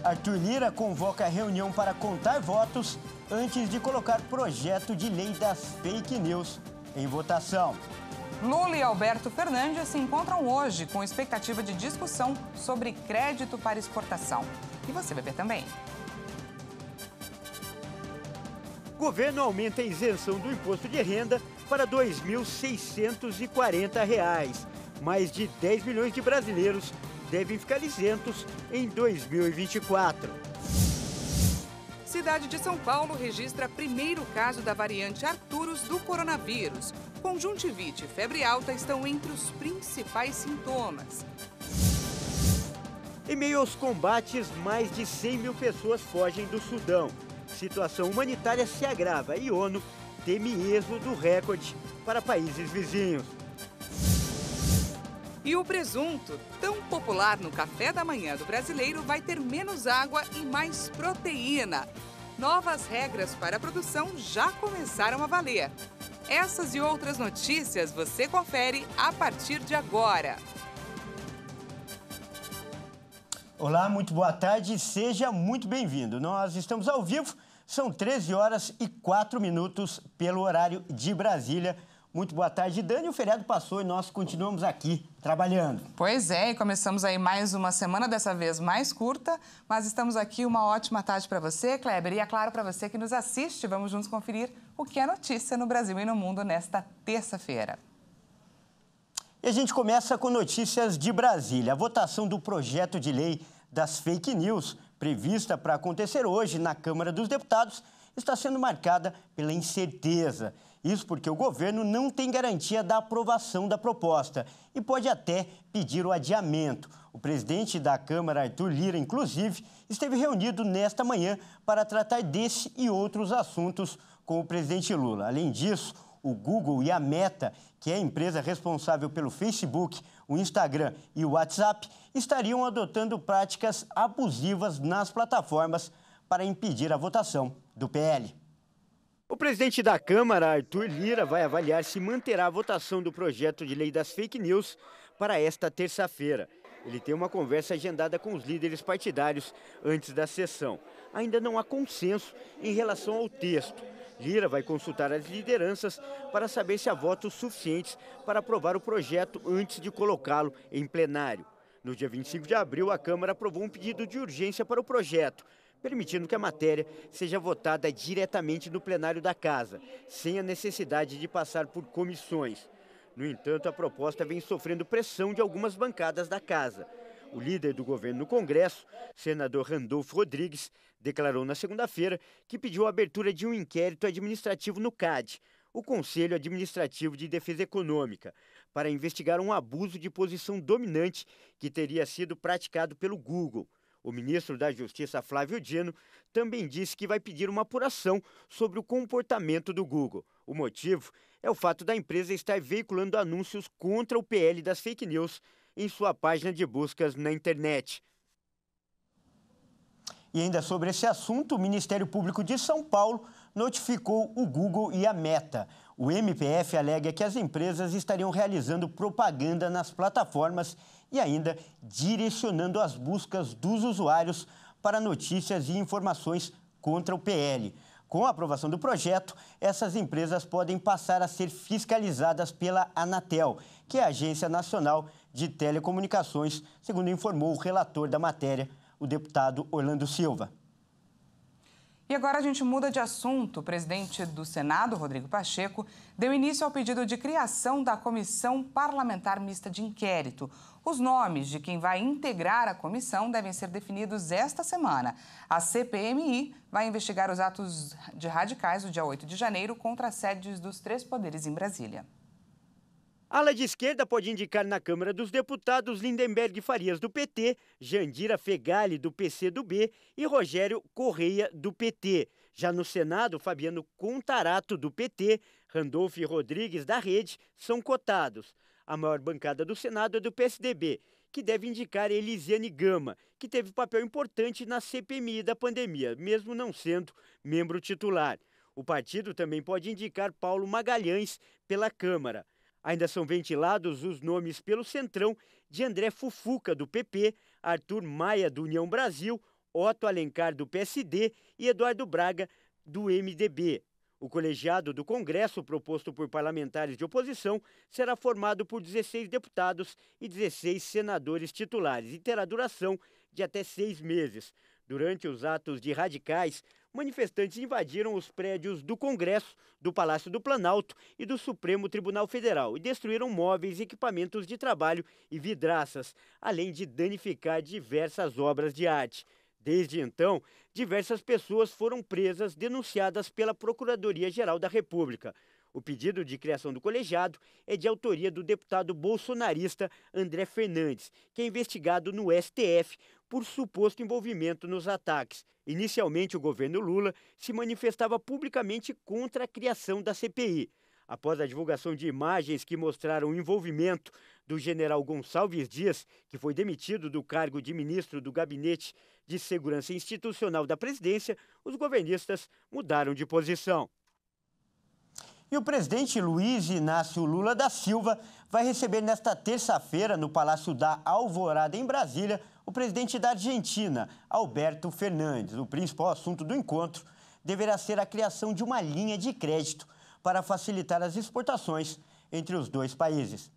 Arthur Lira convoca a reunião para contar votos antes de colocar projeto de lei das fake news em votação. Lula e Alberto Fernandes se encontram hoje com expectativa de discussão sobre crédito para exportação. E você vai ver também. Governo aumenta a isenção do imposto de renda para R$ 2.640. Mais de 10 milhões de brasileiros devem ficar isentos em 2024. Cidade de São Paulo registra primeiro caso da variante Arcturus do coronavírus. Conjuntivite e febre alta estão entre os principais sintomas. Em meio aos combates, mais de 100 mil pessoas fogem do Sudão. Situação humanitária se agrava e ONU teme êxodo recorde para países vizinhos. E o presunto, tão popular no café da manhã do brasileiro, vai ter menos água e mais proteína. Novas regras para a produção já começaram a valer. Essas e outras notícias você confere a partir de agora. Olá, muito boa tarde, seja muito bem-vindo. Nós estamos ao vivo, são 13 horas e 4 minutos pelo horário de Brasília. Muito boa tarde, Dani. O feriado passou e nós continuamos aqui trabalhando. Pois é, e começamos aí mais uma semana, dessa vez mais curta, mas estamos aqui. Uma ótima tarde para você, Kleber, e é claro para você que nos assiste. Vamos juntos conferir o que é notícia no Brasil e no mundo nesta terça-feira. E a gente começa com notícias de Brasília. A votação do projeto de lei das fake news, prevista para acontecer hoje na Câmara dos Deputados, está sendo marcada pela incerteza. Isso porque o governo não tem garantia da aprovação da proposta e pode até pedir o adiamento. O presidente da Câmara, Arthur Lira, inclusive, esteve reunido nesta manhã para tratar desse e outros assuntos com o presidente Lula. Além disso, o Google e a Meta, que é a empresa responsável pelo Facebook, o Instagram e o WhatsApp, estariam adotando práticas abusivas nas plataformas para impedir a votação do PL. O presidente da Câmara, Arthur Lira, vai avaliar se manterá a votação do projeto de lei das fake news para esta terça-feira. Ele tem uma conversa agendada com os líderes partidários antes da sessão. Ainda não há consenso em relação ao texto. Lira vai consultar as lideranças para saber se há votos suficientes para aprovar o projeto antes de colocá-lo em plenário. No dia 25 de abril, a Câmara aprovou um pedido de urgência para o projeto, permitindo que a matéria seja votada diretamente no plenário da Casa, sem a necessidade de passar por comissões. No entanto, a proposta vem sofrendo pressão de algumas bancadas da Casa. O líder do governo no Congresso, senador Randolfo Rodrigues, declarou na segunda-feira que pediu a abertura de um inquérito administrativo no CAD, o Conselho Administrativo de Defesa Econômica, para investigar um abuso de posição dominante que teria sido praticado pelo Google. O ministro da Justiça, Flávio Dino, também disse que vai pedir uma apuração sobre o comportamento do Google. O motivo é o fato da empresa estar veiculando anúncios contra o PL das fake news em sua página de buscas na internet. E ainda sobre esse assunto, o Ministério Público de São Paulo notificou o Google e a Meta. O MPF alega que as empresas estariam realizando propaganda nas plataformas e ainda direcionando as buscas dos usuários para notícias e informações contra o PL. Com a aprovação do projeto, essas empresas podem passar a ser fiscalizadas pela Anatel, que é a Agência Nacional de Telecomunicações, segundo informou o relator da matéria, o deputado Orlando Silva. E agora a gente muda de assunto. O presidente do Senado, Rodrigo Pacheco, deu início ao pedido de criação da Comissão Parlamentar Mista de Inquérito. Os nomes de quem vai integrar a comissão devem ser definidos esta semana. A CPMI vai investigar os atos de radicais do dia 8 de janeiro contra as sedes dos 3 poderes em Brasília. A ala de esquerda pode indicar na Câmara dos Deputados Lindenberg Farias, do PT, Jandira Fegali, do PCdoB e Rogério Correia, do PT. Já no Senado, Fabiano Contarato, do PT, Randolfo Rodrigues, da Rede, são cotados. A maior bancada do Senado é do PSDB, que deve indicar Elisiane Gama, que teve papel importante na CPMI da pandemia, mesmo não sendo membro titular. O partido também pode indicar Paulo Magalhães pela Câmara. Ainda são ventilados os nomes pelo Centrão de André Fufuca, do PP, Arthur Maia, do União Brasil, Otto Alencar, do PSD, e Eduardo Braga, do MDB. O colegiado do Congresso, proposto por parlamentares de oposição, será formado por 16 deputados e 16 senadores titulares e terá duração de até 6 meses. Durante os atos de radicais, manifestantes invadiram os prédios do Congresso, do Palácio do Planalto e do Supremo Tribunal Federal e destruíram móveis, equipamentos de trabalho e vidraças, além de danificar diversas obras de arte. Desde então, diversas pessoas foram presas, denunciadas pela Procuradoria-Geral da República. O pedido de criação do colegiado é de autoria do deputado bolsonarista André Fernandes, que é investigado no STF por suposto envolvimento nos ataques. Inicialmente, o governo Lula se manifestava publicamente contra a criação da CPI. Após a divulgação de imagens que mostraram o envolvimento do general Gonçalves Dias, que foi demitido do cargo de ministro do Gabinete de Segurança Institucional da Presidência, os governistas mudaram de posição. E o presidente Luiz Inácio Lula da Silva vai receber nesta terça-feira, no Palácio da Alvorada, em Brasília, o presidente da Argentina, Alberto Fernandes. O principal assunto do encontro deverá ser a criação de uma linha de crédito para facilitar as exportações entre os dois países.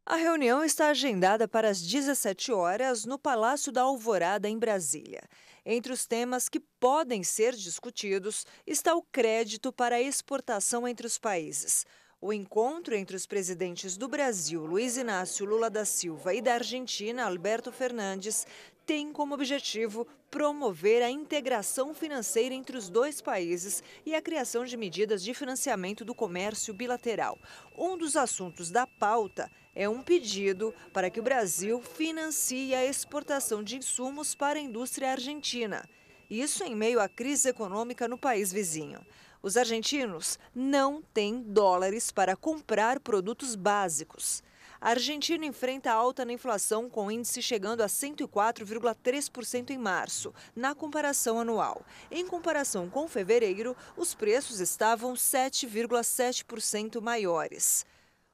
A reunião está agendada para as 17 horas no Palácio da Alvorada, em Brasília. Entre os temas que podem ser discutidos está o crédito para a exportação entre os países. O encontro entre os presidentes do Brasil, Luiz Inácio Lula da Silva, e da Argentina, Alberto Fernandes, tem como objetivo promover a integração financeira entre os dois países e a criação de medidas de financiamento do comércio bilateral. Um dos assuntos da pauta é um pedido para que o Brasil financie a exportação de insumos para a indústria argentina. Isso em meio à crise econômica no país vizinho. Os argentinos não têm dólares para comprar produtos básicos. A Argentina enfrenta alta na inflação, com o índice chegando a 104,3% em março, na comparação anual. Em comparação com fevereiro, os preços estavam 7,7% maiores.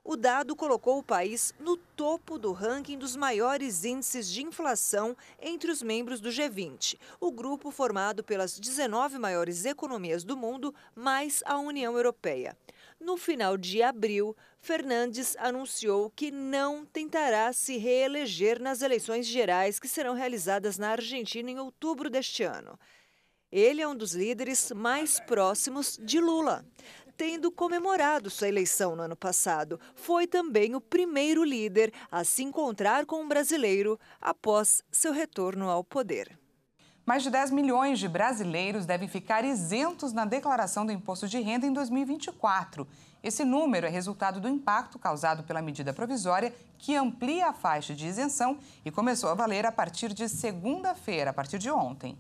O dado colocou o país no topo do ranking dos maiores índices de inflação entre os membros do G20, o grupo formado pelas 19 maiores economias do mundo, mais a União Europeia. No final de abril, Fernandes anunciou que não tentará se reeleger nas eleições gerais que serão realizadas na Argentina em outubro deste ano. Ele é um dos líderes mais próximos de Lula. Tendo comemorado sua eleição no ano passado, foi também o primeiro líder a se encontrar com um brasileiro após seu retorno ao poder. Mais de 10 milhões de brasileiros devem ficar isentos na declaração do imposto de renda em 2024. Esse número é resultado do impacto causado pela medida provisória que amplia a faixa de isenção e começou a valer a partir de segunda-feira, a partir de ontem.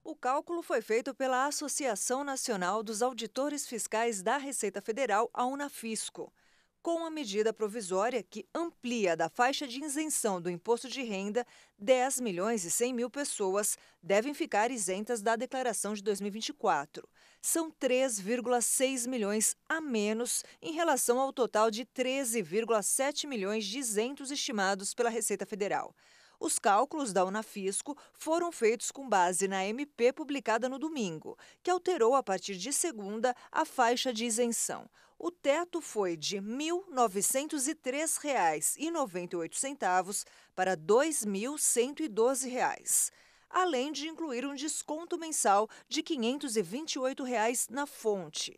O cálculo foi feito pela Associação Nacional dos Auditores Fiscais da Receita Federal, a Unafisco. Com a medida provisória que amplia da faixa de isenção do imposto de renda, 10 milhões e 100 mil pessoas devem ficar isentas da declaração de 2024. São 3,6 milhões a menos em relação ao total de 13,7 milhões de isentos estimados pela Receita Federal. Os cálculos da Unafisco foram feitos com base na MP publicada no domingo, que alterou a partir de segunda a faixa de isenção. O teto foi de R$ 1.903,98 para R$ 2.112, além de incluir um desconto mensal de R$ 528 na fonte.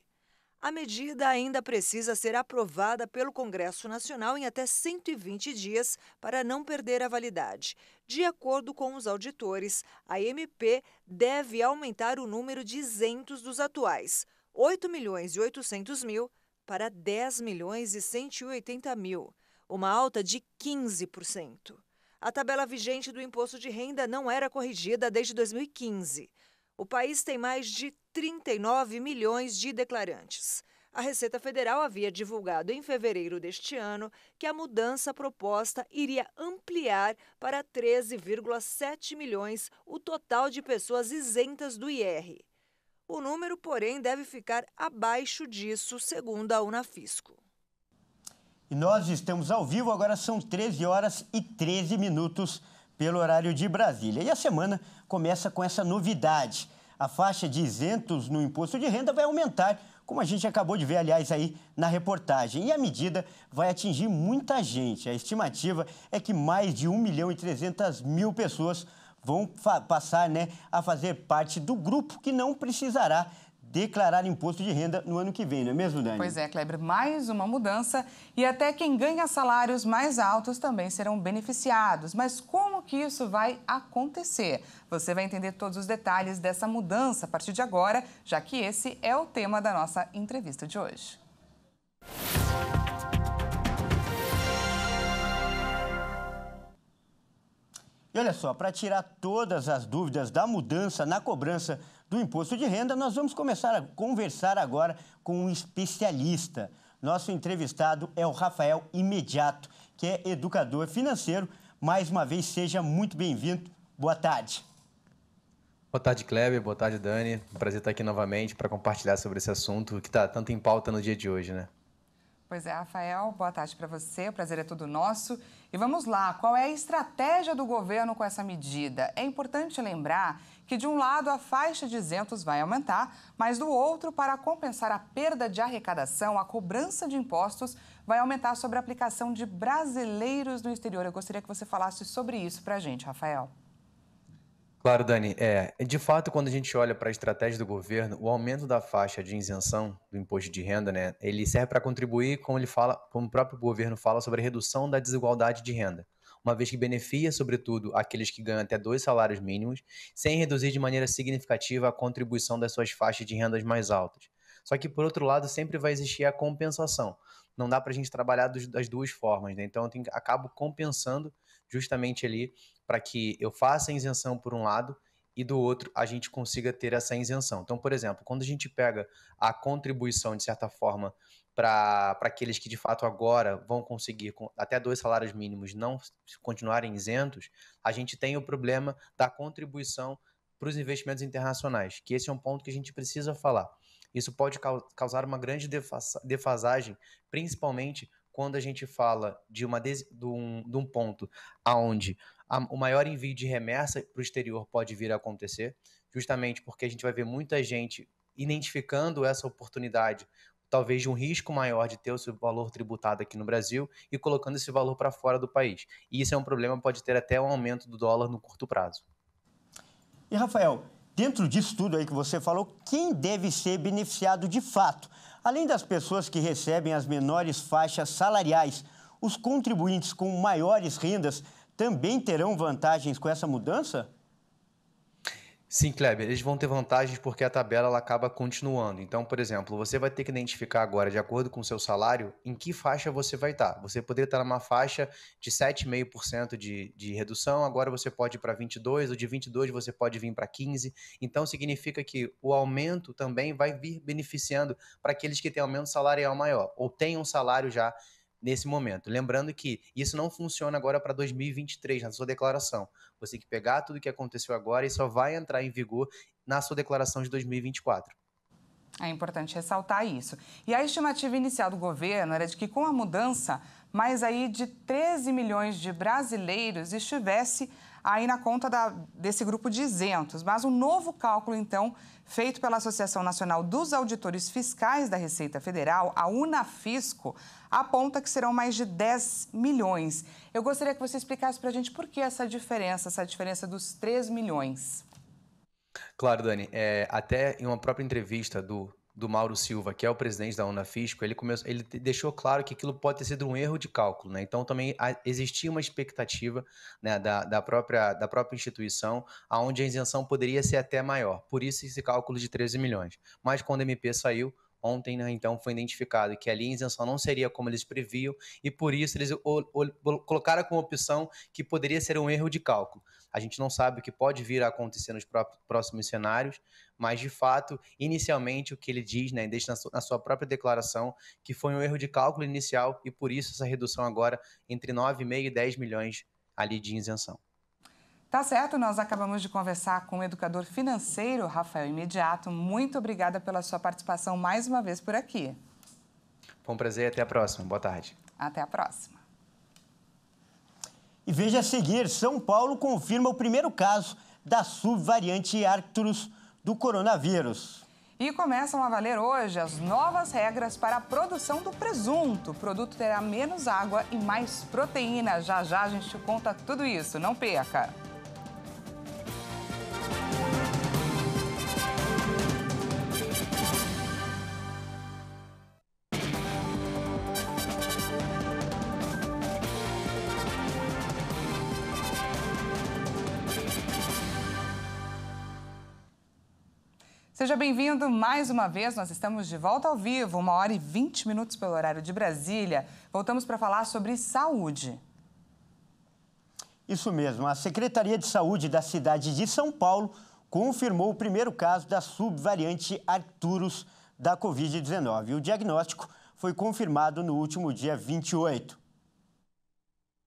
A medida ainda precisa ser aprovada pelo Congresso Nacional em até 120 dias para não perder a validade. De acordo com os auditores, a MP deve aumentar o número de isentos dos atuais 8 milhões e 800 mil para 10 milhões e 180 mil, uma alta de 15%. A tabela vigente do imposto de renda não era corrigida desde 2015. O país tem mais de 39 milhões de declarantes. A Receita Federal havia divulgado em fevereiro deste ano que a mudança proposta iria ampliar para 13,7 milhões o total de pessoas isentas do IR. O número, porém, deve ficar abaixo disso, segundo a Unafisco. E nós estamos ao vivo, agora são 13 horas e 13 minutos. pelo horário de Brasília. E a semana começa com essa novidade. A faixa de isentos no imposto de renda vai aumentar, como a gente acabou de ver, aliás, aí na reportagem. E a medida vai atingir muita gente. A estimativa é que mais de 1.300.000 pessoas vão passar, a fazer parte do grupo que não precisará declarar imposto de renda no ano que vem, não é mesmo, Dani? Pois é, Kleber, mais uma mudança e até quem ganha salários mais altos também serão beneficiados. Mas como que isso vai acontecer? Você vai entender todos os detalhes dessa mudança a partir de agora, já que esse é o tema da nossa entrevista de hoje. E olha só, para tirar todas as dúvidas da mudança na cobrança do imposto de renda, nós vamos começar a conversar agora com um especialista. Nosso entrevistado é o Rafael Imediato, que é educador financeiro. Mais uma vez, seja muito bem-vindo. Boa tarde. Boa tarde, Kleber. Boa tarde, Dani. Um prazer estar aqui novamente para compartilhar sobre esse assunto que está tanto em pauta no dia de hoje, né? Pois é, Rafael, boa tarde para você, o prazer é todo nosso. E vamos lá, qual é a estratégia do governo com essa medida? É importante lembrar que, de um lado, a faixa de isentos vai aumentar, mas do outro, para compensar a perda de arrecadação, a cobrança de impostos vai aumentar sobre a aplicação de brasileiros no exterior. Eu gostaria que você falasse sobre isso para a gente, Rafael. Claro, Dani. De fato, quando a gente olha para a estratégia do governo, o aumento da faixa de isenção do imposto de renda, né, ele serve para contribuir, como o próprio governo fala, sobre a redução da desigualdade de renda, uma vez que beneficia, sobretudo, aqueles que ganham até 2 salários mínimos, sem reduzir de maneira significativa a contribuição das suas faixas de rendas mais altas. Só que, por outro lado, sempre vai existir a compensação. Não dá para a gente trabalhar das duas formas, né? Então, acabo compensando justamente ali para que eu faça a isenção por um lado e do outro a gente consiga ter essa isenção. Então, por exemplo, quando a gente pega a contribuição, de certa forma, para aqueles que de fato agora vão conseguir até 2 salários mínimos não continuarem isentos, a gente tem o problema da contribuição para os investimentos internacionais, que esse é um ponto que a gente precisa falar. Isso pode causar uma grande defasagem, principalmente quando a gente fala de um ponto onde o maior envio de remessa para o exterior pode vir a acontecer, justamente porque a gente vai ver muita gente identificando essa oportunidade, talvez de um risco maior de ter o seu valor tributado aqui no Brasil e colocando esse valor para fora do país. E isso é um problema, pode ter até um aumento do dólar no curto prazo. E, Rafael, dentro disso tudo aí que você falou, quem deve ser beneficiado de fato? Além das pessoas que recebem as menores faixas salariais, os contribuintes com maiores rendas também terão vantagens com essa mudança? Sim, Kleber, eles vão ter vantagens porque a tabela ela acaba continuando. Então, por exemplo, você vai ter que identificar agora, de acordo com o seu salário, em que faixa você vai estar. Você poderia estar numa faixa de 7,5% de redução, agora você pode ir para 22%, ou de 22% você pode vir para 15%. Então, significa que o aumento também vai vir beneficiando para aqueles que têm aumento salarial maior, ou têm um salário já nesse momento. Lembrando que isso não funciona agora para 2023, na sua declaração. Você tem que pegar tudo o que aconteceu agora e só vai entrar em vigor na sua declaração de 2024. É importante ressaltar isso. E a estimativa inicial do governo era de que, com a mudança, mais aí de 13 milhões de brasileiros estivesse aí na conta desse grupo de isentos. Mas um novo cálculo, então, feito pela Associação Nacional dos Auditores Fiscais da Receita Federal, a Unafisco, aponta que serão mais de 10 milhões. Eu gostaria que você explicasse para a gente por que essa diferença dos 3 milhões. Claro, Dani. Até em uma própria entrevista do Mauro Silva, que é o presidente da Unafisco, ele deixou claro que aquilo pode ter sido um erro de cálculo, né? Então também existia uma expectativa, né, da própria instituição, onde a isenção poderia ser até maior, por isso esse cálculo de 13 milhões. Mas quando a MP saiu, ontem, né, então, foi identificado que ali a isenção não seria como eles previam e por isso eles colocaram como opção que poderia ser um erro de cálculo. A gente não sabe o que pode vir a acontecer nos próximos cenários, mas, de fato, inicialmente o que ele diz, né, deixa na sua própria declaração, que foi um erro de cálculo inicial e por isso essa redução agora entre 9,5 e 10 milhões ali de isenção. Tá certo, nós acabamos de conversar com o educador financeiro Rafael Imediato. Muito obrigada pela sua participação mais uma vez por aqui. Foi um prazer e até a próxima. Boa tarde. Até a próxima. E veja a seguir, São Paulo confirma o primeiro caso da subvariante Arcturus do coronavírus. E começam a valer hoje as novas regras para a produção do presunto. O produto terá menos água e mais proteína. Já já a gente conta tudo isso, não perca! Seja bem-vindo mais uma vez, nós estamos de volta ao vivo, 1h20 pelo horário de Brasília. Voltamos para falar sobre saúde. Isso mesmo, a Secretaria de Saúde da cidade de São Paulo confirmou o primeiro caso da subvariante Arcturus da Covid-19. O diagnóstico foi confirmado no último dia 28.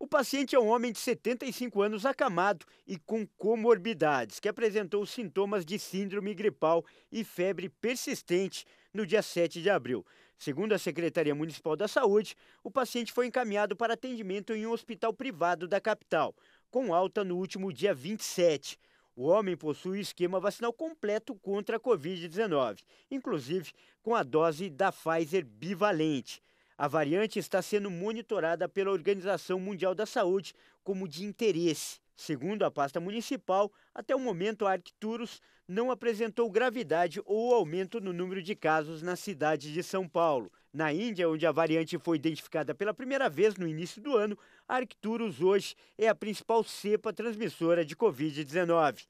O paciente é um homem de 75 anos acamado e com comorbidades, que apresentou sintomas de síndrome gripal e febre persistente no dia 7 de abril. Segundo a Secretaria Municipal da Saúde, o paciente foi encaminhado para atendimento em um hospital privado da capital, com alta no último dia 27. O homem possui esquema vacinal completo contra a Covid-19, inclusive com a dose da Pfizer bivalente. A variante está sendo monitorada pela Organização Mundial da Saúde como de interesse. Segundo a pasta municipal, até o momento a Arcturus não apresentou gravidade ou aumento no número de casos na cidade de São Paulo. Na Índia, onde a variante foi identificada pela primeira vez no início do ano, a Arcturus hoje é a principal cepa transmissora de Covid-19.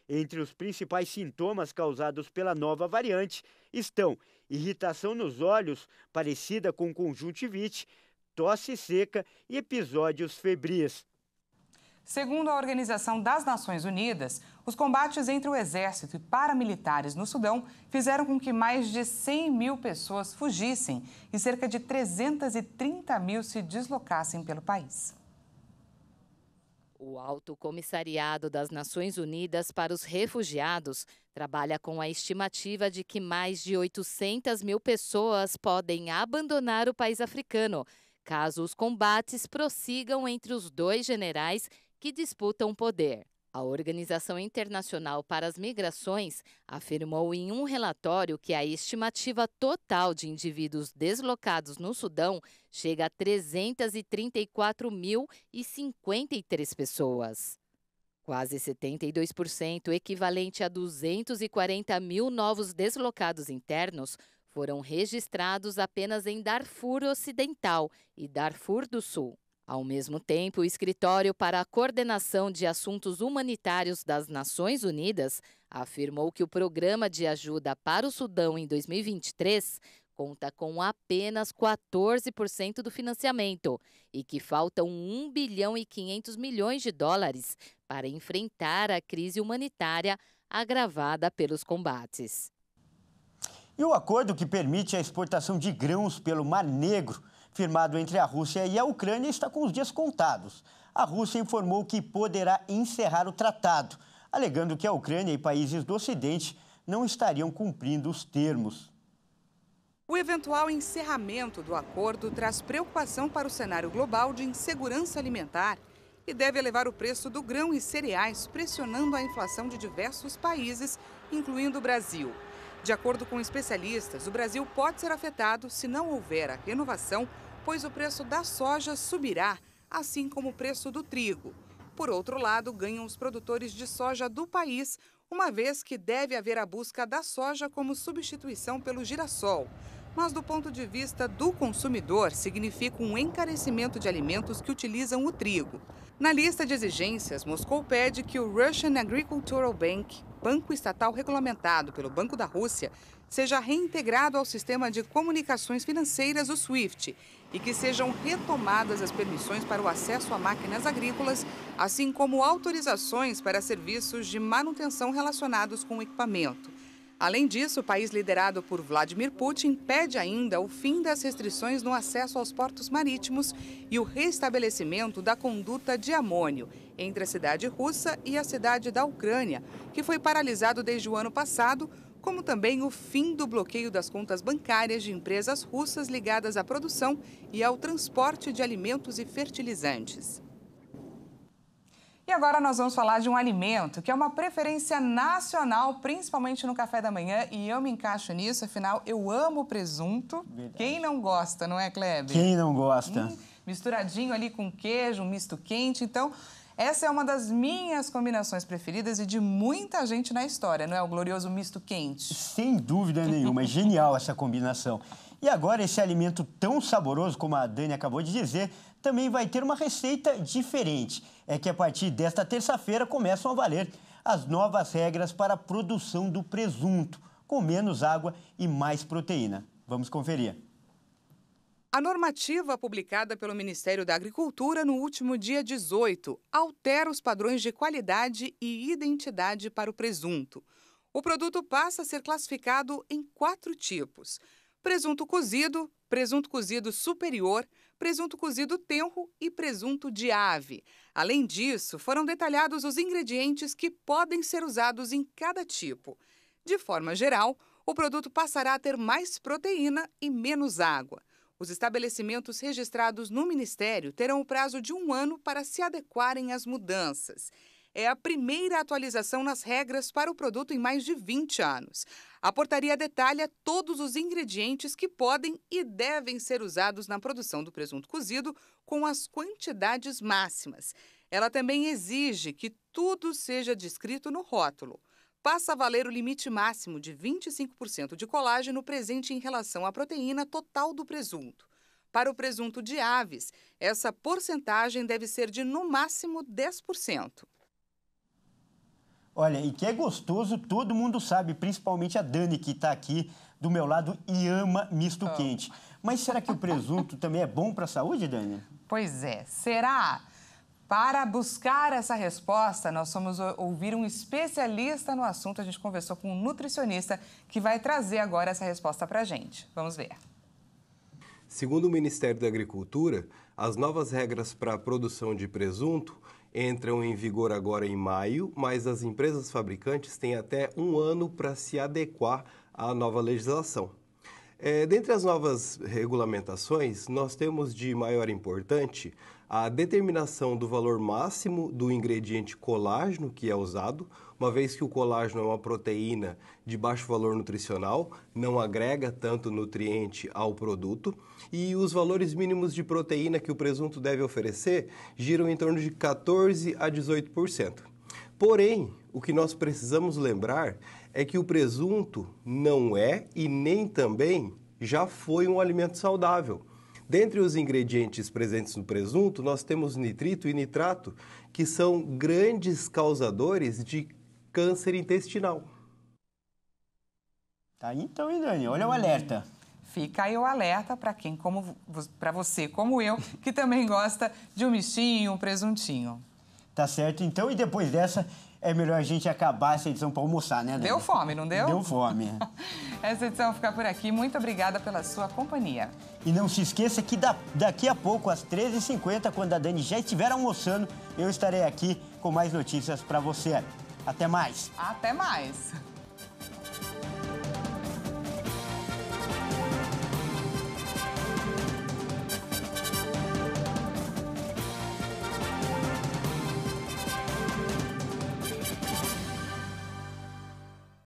Entre os principais sintomas causados pela nova variante estão irritação nos olhos, parecida com conjuntivite, tosse seca e episódios febris. Segundo a Organização das Nações Unidas, os combates entre o exército e paramilitares no Sudão fizeram com que mais de 100 mil pessoas fugissem e cerca de 330 mil se deslocassem pelo país. O Alto Comissariado das Nações Unidas para os Refugiados trabalha com a estimativa de que mais de 800 mil pessoas podem abandonar o país africano, caso os combates prossigam entre os dois generais que disputam o poder. A Organização Internacional para as Migrações afirmou em um relatório que a estimativa total de indivíduos deslocados no Sudão chega a 334.053 pessoas. Quase 72%, equivalente a 240 mil novos deslocados internos, foram registrados apenas em Darfur Ocidental e Darfur do Sul. Ao mesmo tempo, o Escritório para a Coordenação de Assuntos Humanitários das Nações Unidas afirmou que o Programa de Ajuda para o Sudão em 2023 conta com apenas 14% do financiamento e que faltam 1 bilhão e 500 milhões de dólares para enfrentar a crise humanitária agravada pelos combates. E o acordo que permite a exportação de grãos pelo Mar Negro, firmado entre a Rússia e a Ucrânia, está com os dias contados. A Rússia informou que poderá encerrar o tratado, alegando que a Ucrânia e países do Ocidente não estariam cumprindo os termos. O eventual encerramento do acordo traz preocupação para o cenário global de insegurança alimentar e deve elevar o preço do grão e cereais, pressionando a inflação de diversos países, incluindo o Brasil. De acordo com especialistas, o Brasil pode ser afetado se não houver a renovação, pois o preço da soja subirá, assim como o preço do trigo. Por outro lado, ganham os produtores de soja do país, uma vez que deve haver a busca da soja como substituição pelo girassol. Mas, do ponto de vista do consumidor, significa um encarecimento de alimentos que utilizam o trigo. Na lista de exigências, Moscou pede que o Russian Agricultural Bank, banco estatal regulamentado pelo Banco da Rússia, seja reintegrado ao sistema de comunicações financeiras, o SWIFT, e que sejam retomadas as permissões para o acesso a máquinas agrícolas, assim como autorizações para serviços de manutenção relacionados com o equipamento. Além disso, o país liderado por Vladimir Putin pede ainda o fim das restrições no acesso aos portos marítimos e o restabelecimento da conduta de amônio entre a cidade russa e a cidade da Ucrânia, que foi paralisado desde o ano passado, como também o fim do bloqueio das contas bancárias de empresas russas ligadas à produção e ao transporte de alimentos e fertilizantes. E agora nós vamos falar de um alimento que é uma preferência nacional, principalmente no café da manhã, e eu me encaixo nisso, afinal, eu amo presunto. Verdade. Quem não gosta, não é, Kleber? Quem não gosta? Misturadinho ali com queijo, um misto quente. Então, essa é uma das minhas combinações preferidas e de muita gente na história, não é? O glorioso misto quente. Sem dúvida nenhuma, é genial essa combinação. E agora esse alimento tão saboroso, como a Dani acabou de dizer, também vai ter uma receita diferente. É que a partir desta terça-feira começam a valer as novas regras para a produção do presunto, com menos água e mais proteína. Vamos conferir. A normativa publicada pelo Ministério da Agricultura no último dia 18 altera os padrões de qualidade e identidade para o presunto. O produto passa a ser classificado em 4 tipos: presunto cozido superior, presunto cozido tenro e presunto de ave. Além disso, foram detalhados os ingredientes que podem ser usados em cada tipo. De forma geral, o produto passará a ter mais proteína e menos água. Os estabelecimentos registrados no Ministério terão o prazo de 1 ano para se adequarem às mudanças. É a primeira atualização nas regras para o produto em mais de 20 anos. A portaria detalha todos os ingredientes que podem e devem ser usados na produção do presunto cozido, com as quantidades máximas. Ela também exige que tudo seja descrito no rótulo. Passa a valer o limite máximo de 25% de colágeno presente em relação à proteína total do presunto. Para o presunto de aves, essa porcentagem deve ser de, no máximo, 10%. Olha, e que é gostoso, todo mundo sabe, principalmente a Dani, que está aqui do meu lado e ama misto quente. Mas será que o presunto também é bom para a saúde, Dani? Pois é, será? Para buscar essa resposta, nós fomos ouvir um especialista no assunto. A gente conversou com um nutricionista que vai trazer agora essa resposta para a gente. Vamos ver. Segundo o Ministério da Agricultura, as novas regras para a produção de presunto entram em vigor agora em maio, mas as empresas fabricantes têm até 1 ano para se adequar à nova legislação. Dentre as novas regulamentações, nós temos de maior importância a determinação do valor máximo do ingrediente colágeno que é usado, uma vez que o colágeno é uma proteína de baixo valor nutricional, não agrega tanto nutriente ao produto, e os valores mínimos de proteína que o presunto deve oferecer giram em torno de 14% a 18%. Porém, o que nós precisamos lembrar é que o presunto não é e nem também já foi um alimento saudável. Dentre os ingredientes presentes no presunto, nós temos nitrito e nitrato, que são grandes causadores de câncer intestinal. Tá aí então, hein, Dani? Olha o alerta. Fica aí o alerta para você, como eu, que também gosta de um mistinho, um presuntinho. Tá certo, então, e depois dessa, é melhor a gente acabar essa edição para almoçar, né, Dani? Deu fome, não deu? Deu fome. Essa edição fica por aqui. Muito obrigada pela sua companhia. E não se esqueça que daqui a pouco, às 13h50, quando a Dani já estiver almoçando, eu estarei aqui com mais notícias para você. Até mais! Até mais!